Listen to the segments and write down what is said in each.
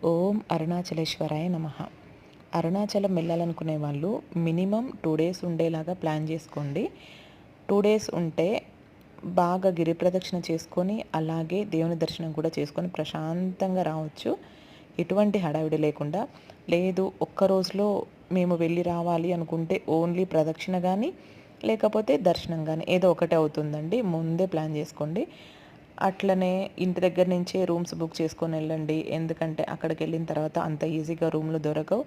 ఓం అరుణాచలేశ్వరాయ నమః. అరుణాచలం వెళ్ళాలనుకునే వాళ్ళు minimum 2 days ఉండేలాగా ప్లాన్ చేసుకోండి. 2 డేస్ ఉంటే బాగా గిరి ప్రదక్షిణ చేసుకొని, అలాగే దేవుని దర్శనం కూడా చేసుకొని ప్రశాంతంగా రావచ్చు. ఎటువంటి హడావిడి లేకుండా. లేదు ఒక్క రోజులో మేము వెళ్ళి రావాలి అనుకుంటే ఓన్లీ ప్రదక్షిణ కానీ, లేకపోతే దర్శనం కానీ ఏదో ఒకటే అవుతుందండి. ముందే ప్లాన్ చేసుకోండి. అట్లనే ఇంటి దగ్గర నుంచే రూమ్స్ బుక్ చేసుకొని వెళ్ళండి. ఎందుకంటే అక్కడికి వెళ్ళిన తర్వాత అంత ఈజీగా రూమ్లు దొరకవు.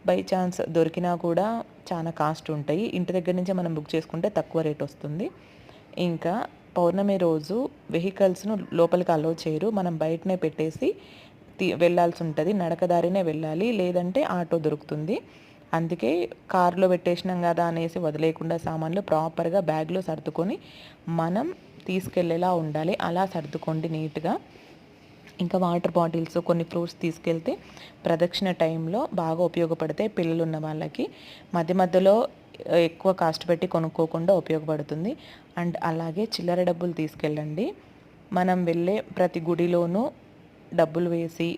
బై ఛాన్స్ దొరికినా కూడా చాలా కాస్ట్ ఉంటాయి. ఇంటి దగ్గర నుంచే మనం బుక్ చేసుకుంటే తక్కువ రేట్ వస్తుంది. ఇంకా పౌర్ణమి రోజు వెహికల్స్ను లోపలికి అలో చేయరు. మనం బయటనే పెట్టేసి వెళ్ళాల్సి ఉంటుంది. నడకదారినే వెళ్ళాలి, లేదంటే ఆటో దొరుకుతుంది. అందుకే కారులో పెట్టేసినాం కదా అనేసి వదిలేయకుండా సామాన్లు ప్రాపర్గా బ్యాగ్లో సర్దుకొని మనం తీసుకెళ్ళేలా ఉండాలి. అలా సర్దుకోండి నీట్గా. ఇంకా వాటర్ బాటిల్స్, కొన్ని ఫ్రూట్స్ తీసుకెళ్తే ప్రదక్షిణ టైంలో బాగా ఉపయోగపడతాయి. పిల్లలు ఉన్న వాళ్ళకి మధ్య మధ్యలో ఎక్కువ కాస్ట్ పెట్టి కొనుక్కోకుండా ఉపయోగపడుతుంది. అండ్ అలాగే చిల్లర డబ్బులు తీసుకెళ్ళండి. మనం వెళ్ళే ప్రతి గుడిలోనూ డబ్బులు వేసి,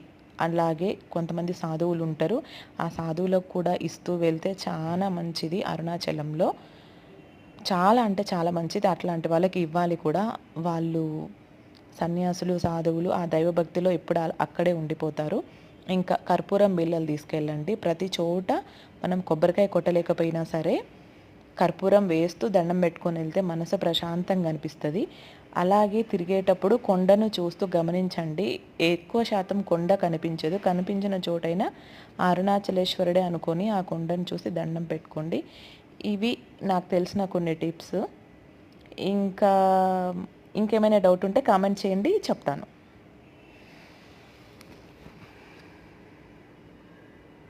అలాగే కొంతమంది సాధువులు ఉంటారు, ఆ సాధువులకు కూడా ఇస్తూ వెళ్తే చాలా మంచిది. అరుణాచలంలో చాలా అంటే చాలా మంచిది. అట్లాంటి వాళ్ళకి ఇవ్వాలి కూడా. వాళ్ళు సన్యాసులు, సాధువులు ఆ దైవభక్తిలో ఎప్పుడు అక్కడే ఉండిపోతారు. ఇంకా కర్పూరం బిళ్ళలు తీసుకెళ్ళండి. ప్రతి చోట మనం కొబ్బరికాయ కొట్టలేకపోయినా సరే కర్పూరం వేస్తూ దండం పెట్టుకొని వెళ్తే మనసు ప్రశాంతంగా అనిపిస్తుంది. అలాగే తిరిగేటప్పుడు కొండను చూస్తూ గమనించండి. ఎక్కువ శాతం కొండ కనిపించదు. కనిపించిన చోటైనా అరుణాచలేశ్వరుడే అనుకొని ఆ కొండను చూసి దండం పెట్టుకోండి. ఇవి నాకు తెలిసిన కొన్ని టిప్స్. ఇంకా ఇంకేమైనా డౌట్ ఉంటే కామెంట్ చేయండి, చెప్తాను.